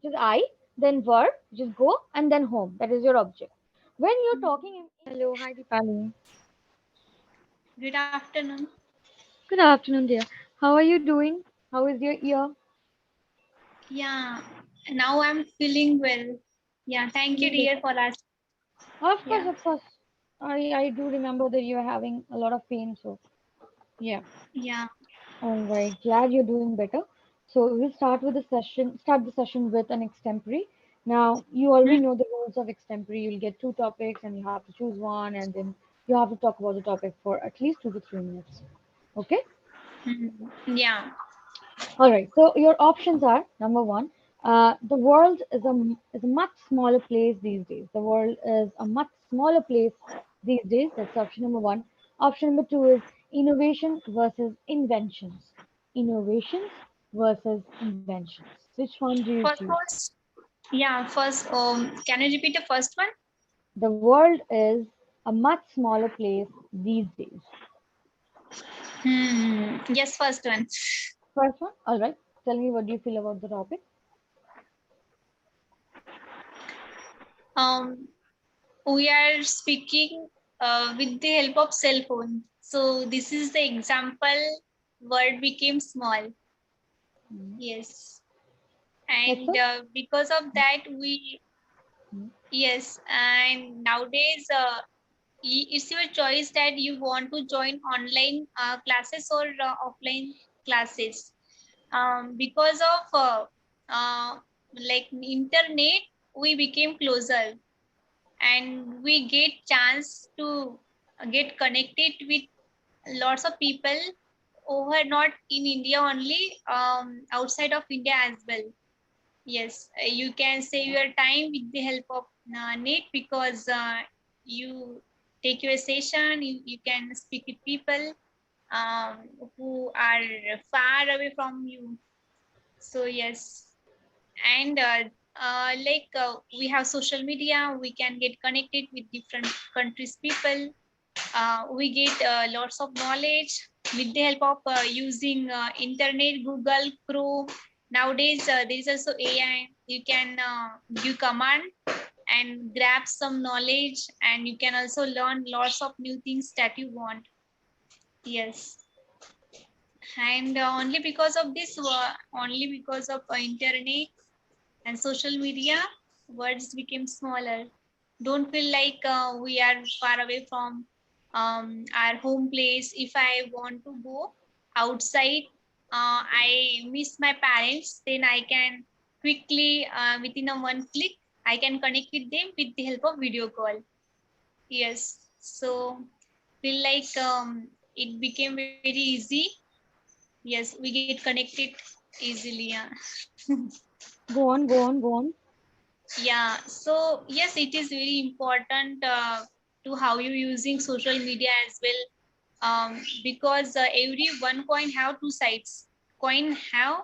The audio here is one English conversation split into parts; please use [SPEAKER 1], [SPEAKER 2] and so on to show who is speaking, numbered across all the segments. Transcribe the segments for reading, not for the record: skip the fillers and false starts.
[SPEAKER 1] is I, then verb, which is go, and then home. That is your object. When you're talking, hello, hi Deepali.
[SPEAKER 2] Good afternoon.
[SPEAKER 1] Good afternoon, dear. How are you doing? How is your ear?
[SPEAKER 2] Yeah, now I'm feeling well. Yeah, thank you,
[SPEAKER 1] Feeling better?
[SPEAKER 2] dear, for us.
[SPEAKER 1] Of course,
[SPEAKER 2] Yeah,
[SPEAKER 1] of course. I do remember that you're having a lot of pain, so yeah.
[SPEAKER 2] yeah.
[SPEAKER 1] All right, glad you're doing better. So we'll start with the session. Start the session with an extempore. Now you already know the rules of extempore. You'll get two topics, and you have to choose one, and then you have to talk about the topic for at least 2 to 3 minutes. Okay.
[SPEAKER 2] Yeah.
[SPEAKER 1] All right. So your options are number one. The world is a much smaller place these days. The world is a much smaller place these days. That's option number one. Option number two is innovation versus inventions. Innovations versus inventions. Which one do you choose?
[SPEAKER 2] First, yeah, first, can you repeat the first one?
[SPEAKER 1] The world is a much smaller place these days.
[SPEAKER 2] Yes, first one.
[SPEAKER 1] First one. All right. Tell me what do you feel about the topic.
[SPEAKER 2] Um, we are speaking with the help of cell phone. So this is the example. Word became small.
[SPEAKER 1] Hmm.
[SPEAKER 2] Yes,
[SPEAKER 1] That's
[SPEAKER 2] and
[SPEAKER 1] it.
[SPEAKER 2] because of that, we
[SPEAKER 1] Hmm.
[SPEAKER 2] yes, and nowadays it's your choice that you want to join online classes or offline classes. Because of like internet, we became closer and we get chance to get connected with lots of people over not in India only, outside of India as well. Yes, you can save your time with the help of net because you take your session, you can speak with people who are far away from you. So, yes, and we have social media, we can get connected with different countries, people. We get lots of knowledge with the help of using internet, Google, Chrome. Nowadays, there is also AI. You can give command and grab some knowledge, and you can also learn lots of new things that you want. Yes, and only because of internet and social media, words became smaller. Don't feel like we are far away from our home place. If I want to go outside, I miss my parents, then I can quickly, within a one click, I can connect with them with the help of video call. Yes, so feel like it became very easy. Yes, we get connected easily. Yeah.
[SPEAKER 1] Go on, go on, go on.
[SPEAKER 2] Yeah, so yes, it is very important to how you using social media as well, because every one coin have two sides. Coin have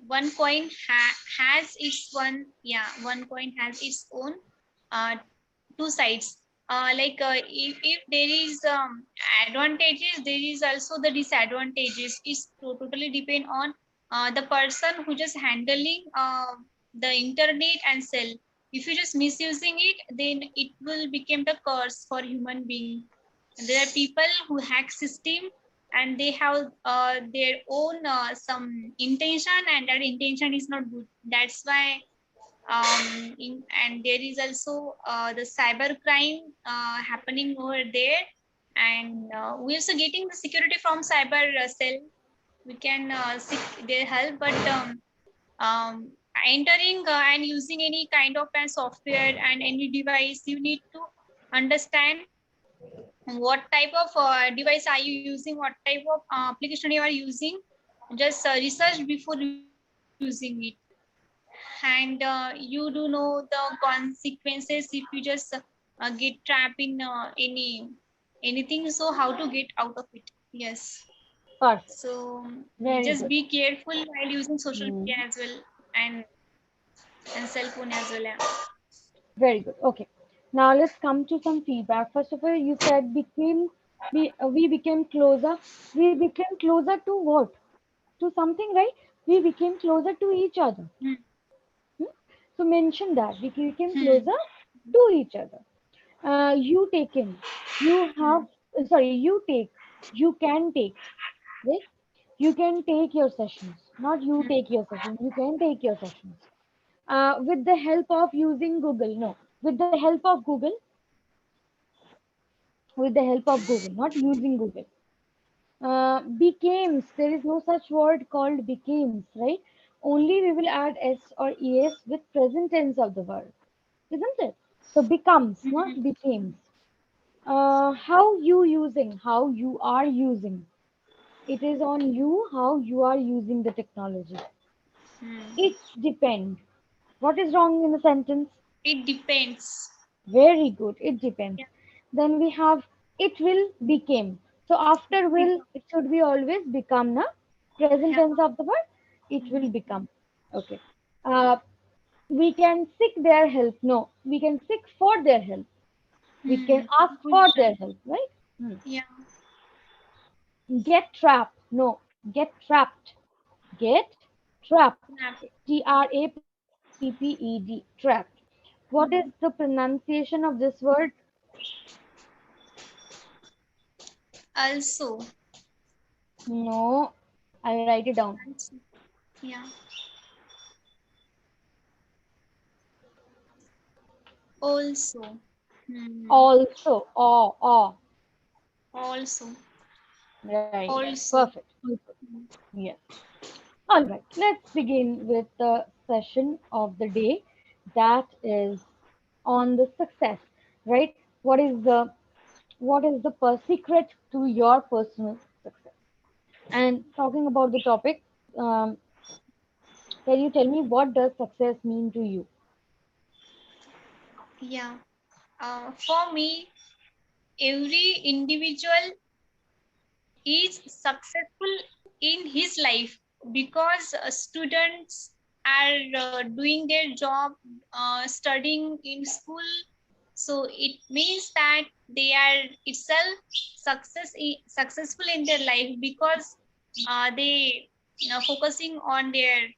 [SPEAKER 2] one coin has its one, yeah, one coin has its own uh, two sides. If there is advantages, there is also the disadvantages. It's totally depend on the person who just handling the internet and cell. If you just misusing it, then it will become the curse for human being. There are people who hack system and they have their own some intention, and that intention is not good. That's why and there is also the cyber crime happening over there, and we're also getting the security from cyber cell. We can seek their help, but entering and using any kind of a software and any device, you need to understand what type of device are you using, what type of application you are using. Just research before using it, and you do know the consequences if you just get trapped in anything. So how to get out of it? Yes.
[SPEAKER 1] Perfect.
[SPEAKER 2] So
[SPEAKER 1] Very
[SPEAKER 2] just
[SPEAKER 1] good.
[SPEAKER 2] be careful while using social media
[SPEAKER 1] Hmm.
[SPEAKER 2] as well, and and cell phone as well. Yeah.
[SPEAKER 1] Very good. Okay. Now let's come to some feedback. First of all, you said we became closer. We became closer to what? To something, right? We became closer to each other. to mention that we became
[SPEAKER 2] Hmm.
[SPEAKER 1] closer to each other. You taken, you have, sorry, you take, you can take, right? You can take your sessions, not you
[SPEAKER 2] Hmm.
[SPEAKER 1] take your sessions, you can take your sessions. With the help of using Google, no, with the help of Google, with the help of Google, not using Google. Becomes, there is no such word called becomes, right? Only we will add s or es with present tense of the verb, isn't it? So becomes, not
[SPEAKER 2] Hmm.
[SPEAKER 1] becomes. How you using, how you are using. It is on you how you are using the technology.
[SPEAKER 2] Hmm.
[SPEAKER 1] It depends. What is wrong in the sentence?
[SPEAKER 2] It depends.
[SPEAKER 1] Very good. It depends.
[SPEAKER 2] Yeah.
[SPEAKER 1] Then we have it will became. So after will,
[SPEAKER 2] Become.
[SPEAKER 1] it should be always become na present
[SPEAKER 2] Yeah.
[SPEAKER 1] tense of the word. It will
[SPEAKER 2] Hmm.
[SPEAKER 1] become. Okay. Uh, we can seek their help. No, we can seek for their help. We can
[SPEAKER 2] Hmm.
[SPEAKER 1] ask for their
[SPEAKER 2] Position.
[SPEAKER 1] help, right? Hmm.
[SPEAKER 2] Yeah.
[SPEAKER 1] Get trapped. No, get trapped. Get trapped.
[SPEAKER 2] Snap.
[SPEAKER 1] Trapped. Trapped. What is
[SPEAKER 2] Hmm.
[SPEAKER 1] the pronunciation of this word?
[SPEAKER 2] Also.
[SPEAKER 1] No, I'll write it down.
[SPEAKER 2] Also. Yeah. Also. Hmm.
[SPEAKER 1] Also, oh,
[SPEAKER 2] Also.
[SPEAKER 1] right,
[SPEAKER 2] Also.
[SPEAKER 1] perfect. Yes. All right, let's begin with the session of the day that is on the success, right? What is the secret to your personal success? And talking about the topic, um, can you tell me what does success mean to you?
[SPEAKER 2] Yeah. For me, every individual is successful in his life because students are doing their job, studying in school. So it means that they are itself successful in their life because they focusing on their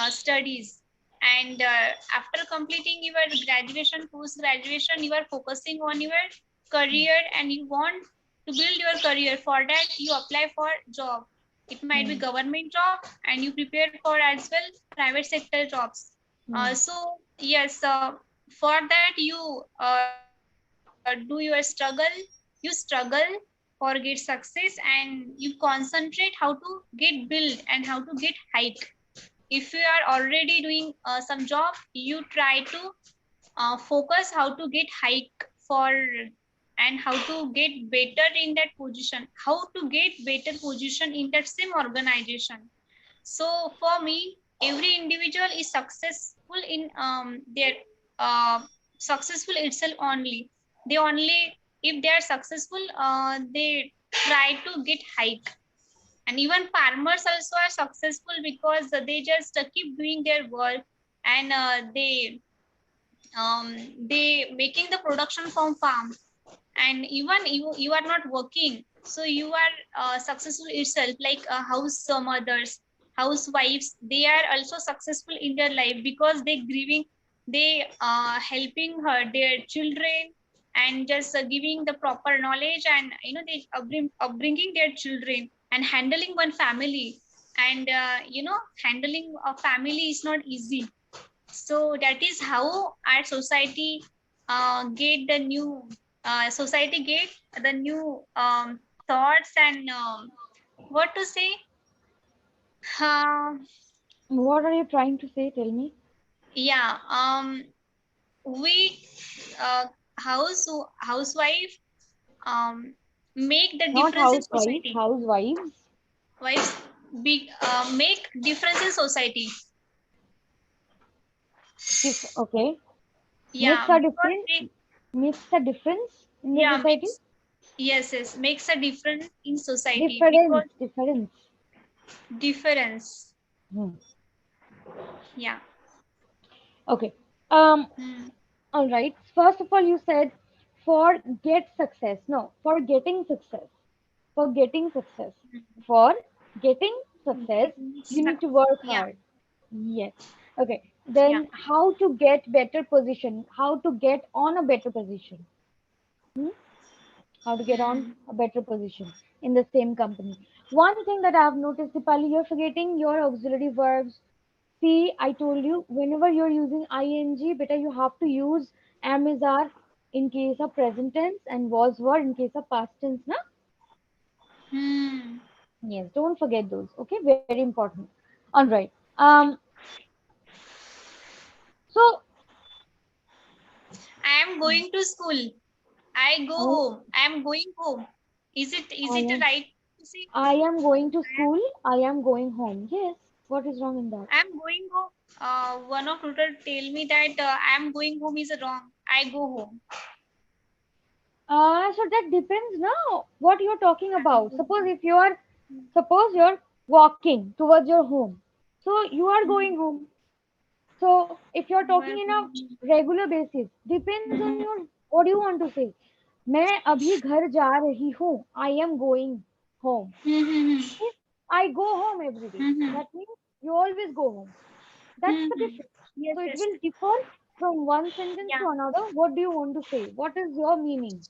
[SPEAKER 2] studies. And after completing your graduation, post graduation, you are focusing on your career and you want to build your career. For that you apply for job. It might be
[SPEAKER 1] Hmm.
[SPEAKER 2] government job and you prepare for as well private sector jobs.
[SPEAKER 1] Hmm.
[SPEAKER 2] So yes, for that you do your struggle. You struggle for get success and you concentrate how to get build and how to get hike. If you are already doing some job, you try to focus how to get hike for and how to get better in that position, how to get better position in that same organization. So for me, every individual is successful in their uh, successful itself only. They only, if they are successful, they try to get hike. And even farmers also are successful because they just keep doing their work and they making the production from farm. And even you are not working, so you are successful itself, like house mothers, housewives, they are also successful in their life because they grieving, they helping her their children and just giving the proper knowledge, and they upbringing their children and handling one family. And handling a family is not easy. So that is how our society get the new society get the new thoughts and what to say. uh,
[SPEAKER 1] What are you trying to say? Tell me.
[SPEAKER 2] yeah, we uh, housewife um, make the
[SPEAKER 1] Not
[SPEAKER 2] difference in
[SPEAKER 1] housewife,
[SPEAKER 2] society.
[SPEAKER 1] housewives.
[SPEAKER 2] Wives big make difference in society.
[SPEAKER 1] Okay. Makes
[SPEAKER 2] Yeah,
[SPEAKER 1] a
[SPEAKER 2] because
[SPEAKER 1] difference.
[SPEAKER 2] they,
[SPEAKER 1] Makes a difference in the
[SPEAKER 2] yeah,
[SPEAKER 1] society.
[SPEAKER 2] makes, yes, makes a difference in society because
[SPEAKER 1] Difference. Difference.
[SPEAKER 2] difference.
[SPEAKER 1] Hmm.
[SPEAKER 2] Yeah.
[SPEAKER 1] Okay. Um.
[SPEAKER 2] Hmm.
[SPEAKER 1] All right. First of all, you said for get success. No, for getting success. For getting success. For getting success,
[SPEAKER 2] Getting
[SPEAKER 1] you
[SPEAKER 2] stuck.
[SPEAKER 1] need to work
[SPEAKER 2] Yeah.
[SPEAKER 1] hard. Yes. Okay.
[SPEAKER 2] Yeah.
[SPEAKER 1] Then how to get better position, how to get on a better position. Hmm? How to get on
[SPEAKER 2] Hmm.
[SPEAKER 1] a better position in the same company. One thing that I've noticed, Dipali, you're forgetting your auxiliary verbs. See, I told you, whenever you're using ing, better you have to use am is are in case of present tense and was were in case of past tense, na?
[SPEAKER 2] Hmm.
[SPEAKER 1] Yes, don't forget those. Okay, very important. All right. So
[SPEAKER 2] I am going to school. I go
[SPEAKER 1] I,
[SPEAKER 2] home. I am going home. Is
[SPEAKER 1] I
[SPEAKER 2] it
[SPEAKER 1] am,
[SPEAKER 2] right to say?
[SPEAKER 1] I am going to
[SPEAKER 2] I am
[SPEAKER 1] school. I am going home. Yes. What is wrong in that?
[SPEAKER 2] I am going home. One of tutor tell me that I am going home is wrong. I go home.
[SPEAKER 1] So that depends now what you're talking
[SPEAKER 2] I am
[SPEAKER 1] about.
[SPEAKER 2] going
[SPEAKER 1] Suppose you're walking towards your home. So you are
[SPEAKER 2] home.
[SPEAKER 1] going home. So if you're
[SPEAKER 2] You
[SPEAKER 1] talking
[SPEAKER 2] are
[SPEAKER 1] in a
[SPEAKER 2] going
[SPEAKER 1] regular basis, depends on your what do you want to say. मैं अभी घर जा रही हूँ. I am going home.
[SPEAKER 2] home.
[SPEAKER 1] If I go home every day, that means you always go home. That's the difference.
[SPEAKER 2] Yes,
[SPEAKER 1] So it
[SPEAKER 2] yes.
[SPEAKER 1] will differ from one sentence
[SPEAKER 2] Yeah.
[SPEAKER 1] to another. What do you want to say? What is your meaning?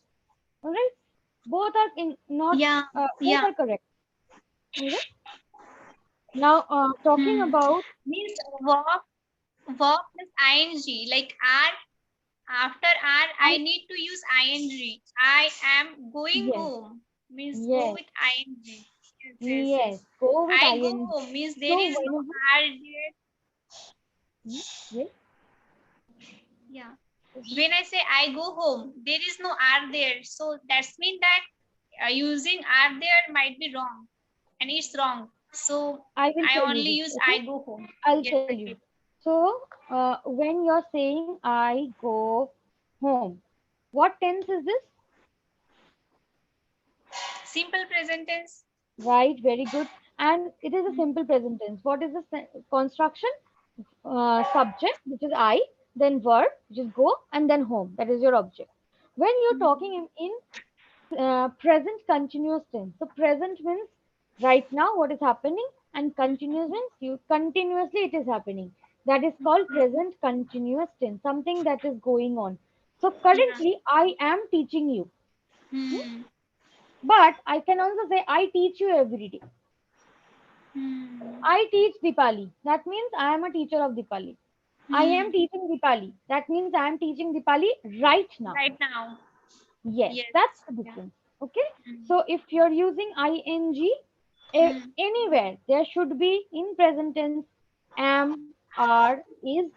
[SPEAKER 1] All right. Both are not
[SPEAKER 2] Yeah.
[SPEAKER 1] both
[SPEAKER 2] Yeah.
[SPEAKER 1] are correct. All right. Now, talking
[SPEAKER 2] Hmm.
[SPEAKER 1] about
[SPEAKER 2] Means walk plus ing. Like R after R
[SPEAKER 1] I
[SPEAKER 2] I need to use ing. I am going
[SPEAKER 1] yes,
[SPEAKER 2] home. Means go
[SPEAKER 1] yes,
[SPEAKER 2] with ing. Yes, yes,
[SPEAKER 1] yes.
[SPEAKER 2] yes.
[SPEAKER 1] Go with
[SPEAKER 2] I go
[SPEAKER 1] ing.
[SPEAKER 2] home means there
[SPEAKER 1] So
[SPEAKER 2] is no
[SPEAKER 1] whenever
[SPEAKER 2] R there.
[SPEAKER 1] yes,
[SPEAKER 2] Yeah. When I say I go home, there is no R there. So that's mean that using R there might be wrong, and it's wrong. So
[SPEAKER 1] I will
[SPEAKER 2] I
[SPEAKER 1] tell you
[SPEAKER 2] only
[SPEAKER 1] this.
[SPEAKER 2] use
[SPEAKER 1] Okay,
[SPEAKER 2] I go home.
[SPEAKER 1] I'll
[SPEAKER 2] Yes,
[SPEAKER 1] tell you.
[SPEAKER 2] okay.
[SPEAKER 1] So when you're saying I go home, what tense is this?
[SPEAKER 2] Simple present tense.
[SPEAKER 1] Right, very good. And it is a simple present tense. What is the construction? Subject, which is I, then verb, which is go, and then home. That is your object. When you're talking in present continuous tense, so present means right now what is happening, and continuous means you continuously it is happening. That is called present continuous tense, something that is going on. So
[SPEAKER 2] Yeah.
[SPEAKER 1] currently, I am teaching you, hmm?
[SPEAKER 2] Hmm.
[SPEAKER 1] But I can also say I teach you every day.
[SPEAKER 2] Hmm.
[SPEAKER 1] I teach Dipali. That means I am a teacher of Dipali. I am
[SPEAKER 2] Hmm.
[SPEAKER 1] teaching Dipali. That means I am teaching Dipali right now.
[SPEAKER 2] Right now.
[SPEAKER 1] Yes,
[SPEAKER 2] Yes.
[SPEAKER 1] that's the
[SPEAKER 2] Yeah.
[SPEAKER 1] difference. Okay.
[SPEAKER 2] Hmm.
[SPEAKER 1] So if you're using ing,
[SPEAKER 2] Hmm.
[SPEAKER 1] anywhere there should be in present tense am, are, is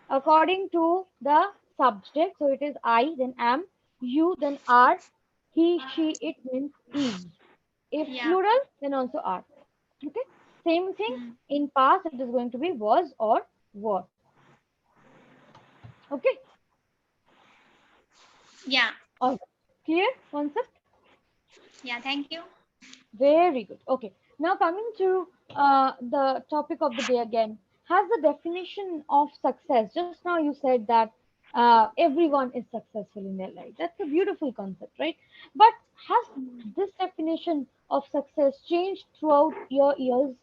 [SPEAKER 1] according to the subject. So it is I, then am, you, then are, he, she, it means is. If
[SPEAKER 2] Yeah.
[SPEAKER 1] plural, then also are. Okay. Same thing
[SPEAKER 2] Hmm.
[SPEAKER 1] in past, it is going to be was or were. Okay.
[SPEAKER 2] Yeah.
[SPEAKER 1] All right. Clear concept?
[SPEAKER 2] Yeah. Thank you.
[SPEAKER 1] Very good. Okay. Now coming to the topic of the day again. Has the definition of success, just now you said that everyone is successful in their life. That's a beautiful concept, right? But has this definition of success changed throughout your years?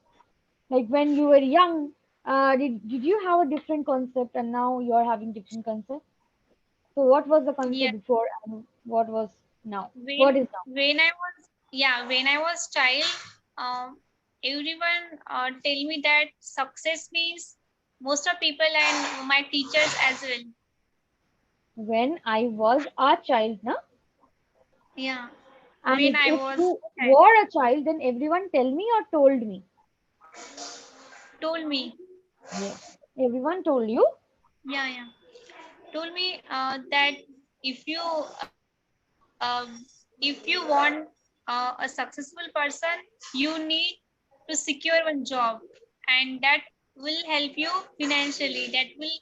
[SPEAKER 1] Like when you were young, did you have a different concept and now you're having different concept? So what was the concept
[SPEAKER 2] Yeah.
[SPEAKER 1] before and what was now?
[SPEAKER 2] When
[SPEAKER 1] What is now?
[SPEAKER 2] when I was when I was child, um, everyone tell me that success means most of people and my teachers as well.
[SPEAKER 1] When I was a child, na?
[SPEAKER 2] Yeah.
[SPEAKER 1] And
[SPEAKER 2] When I
[SPEAKER 1] if
[SPEAKER 2] was
[SPEAKER 1] you
[SPEAKER 2] a child,
[SPEAKER 1] were a child, then everyone tell me or told me.
[SPEAKER 2] told me.
[SPEAKER 1] Yes. Everyone told you.
[SPEAKER 2] Yeah, yeah. Told me that if you if you want a successful person, you need to secure one job, and that will help you financially. That will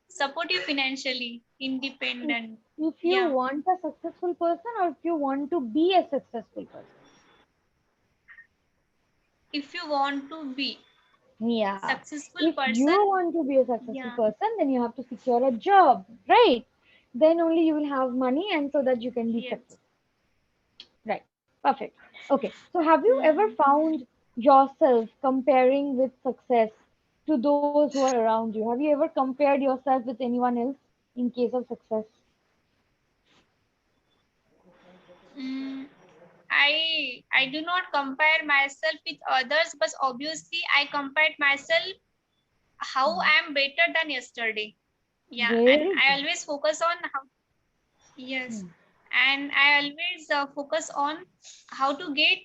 [SPEAKER 2] support you financially,
[SPEAKER 1] If,
[SPEAKER 2] independent.
[SPEAKER 1] if you
[SPEAKER 2] Yeah.
[SPEAKER 1] want a successful person or if you want to be a successful person.
[SPEAKER 2] If you want to be
[SPEAKER 1] Yeah.
[SPEAKER 2] successful
[SPEAKER 1] If you
[SPEAKER 2] person,
[SPEAKER 1] want to be a successful
[SPEAKER 2] yeah.
[SPEAKER 1] person, then you have to secure a job, right? Then only you will have money and so that you can be
[SPEAKER 2] Yes.
[SPEAKER 1] successful. Right. Perfect. Okay. So have you ever
[SPEAKER 2] Hmm.
[SPEAKER 1] found yourself comparing with success? to those who are around you? Have you ever compared yourself with anyone else in case of success?
[SPEAKER 2] Mm, I do not compare myself with others, but obviously I compared myself how
[SPEAKER 1] Hmm.
[SPEAKER 2] I am better than yesterday. Yeah, and
[SPEAKER 1] Very
[SPEAKER 2] I
[SPEAKER 1] good.
[SPEAKER 2] always focus on how. Yes,
[SPEAKER 1] Hmm.
[SPEAKER 2] and I always focus on how to get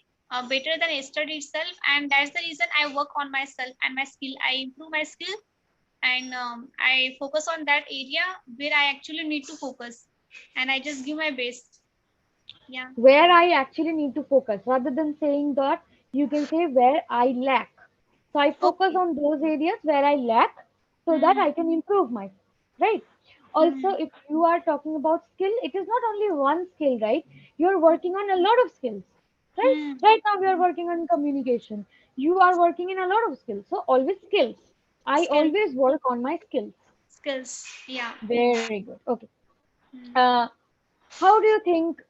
[SPEAKER 2] better than yesterday itself, and that's the reason I work on myself and my skill. I improve my skill, and I focus on that area where I actually need to focus, and I just give my best. Yeah.
[SPEAKER 1] Where I actually need to focus rather than saying that, you can say where I lack. So I focus
[SPEAKER 2] Okay.
[SPEAKER 1] on those areas where I lack so that
[SPEAKER 2] Hmm.
[SPEAKER 1] I can improve myself, right? Also,
[SPEAKER 2] Hmm.
[SPEAKER 1] if you are talking about skill, it is not only one skill, right? You're working on a lot of skills, right?
[SPEAKER 2] Hmm.
[SPEAKER 1] Right now, we are working on communication. You are working in a lot of skills. So, always skills. I
[SPEAKER 2] Skill,
[SPEAKER 1] always work on my skills.
[SPEAKER 2] skills. Yeah.
[SPEAKER 1] Very good. Okay.
[SPEAKER 2] Hmm.
[SPEAKER 1] Uh, how do you think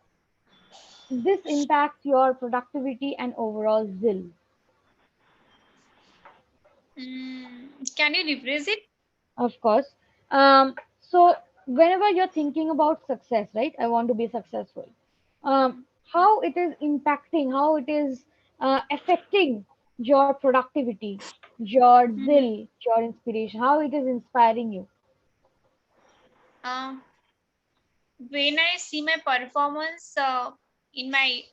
[SPEAKER 1] this impacts your productivity and overall zeal?
[SPEAKER 2] Can you rephrase it?
[SPEAKER 1] Of course. So whenever you're thinking about success, right? I want to be successful. Um, how it is impacting, how it is affecting your productivity, your
[SPEAKER 2] Hmm.
[SPEAKER 1] zeal, your inspiration, how it is inspiring you.
[SPEAKER 2] Um, when I see my performance in my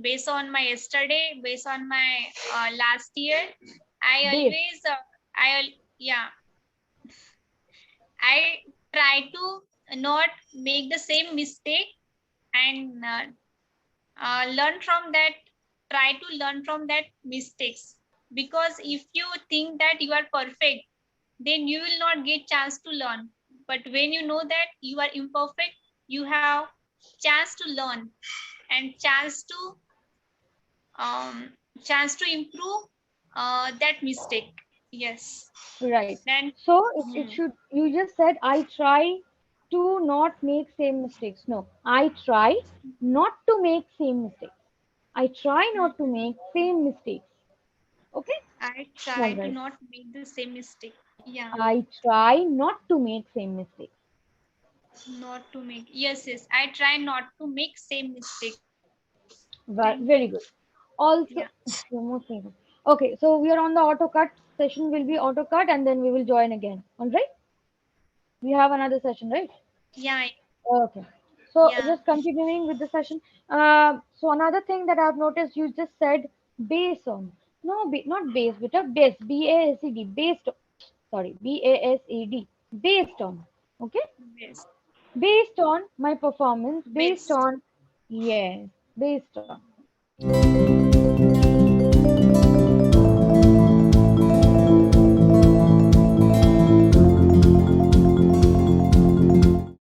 [SPEAKER 2] based on my yesterday, based on my last year, I
[SPEAKER 1] Base,
[SPEAKER 2] always yeah, I try to not make the same mistake and learn from that. Try to learn from that mistakes, because if you think that you are perfect, then you will not get chance to learn. But when you know that you are imperfect, you have chance to learn and um chance to improve that mistake. Yes.
[SPEAKER 1] right?
[SPEAKER 2] Then
[SPEAKER 1] So it
[SPEAKER 2] hmm,
[SPEAKER 1] should. You just said I try to not make same mistakes. No, I try not to make same mistakes. I try not to
[SPEAKER 2] hmm,
[SPEAKER 1] make same mistakes. Okay,
[SPEAKER 2] I
[SPEAKER 1] all
[SPEAKER 2] try to
[SPEAKER 1] right.
[SPEAKER 2] not make the same mistake. Yeah,
[SPEAKER 1] I try not to make same mistakes.
[SPEAKER 2] not to make. Yes, yes. I try not to make same mistake. Thank
[SPEAKER 1] Very
[SPEAKER 2] you.
[SPEAKER 1] good. Also,
[SPEAKER 2] Yeah.
[SPEAKER 1] you're most welcome. Okay, so we are on the auto cut session. Will be auto cut, and then we will join again. All right. We have another session, right?
[SPEAKER 2] Yeah.
[SPEAKER 1] Okay. So
[SPEAKER 2] Yeah.
[SPEAKER 1] just continuing with the session. So another thing that I've noticed, you just said based on. No, not based, but a based. BASED. Based. Sorry, BASED. Based on. Okay.
[SPEAKER 2] Best.
[SPEAKER 1] Based on my performance. Based
[SPEAKER 2] Best.
[SPEAKER 1] on. Yes. Based on.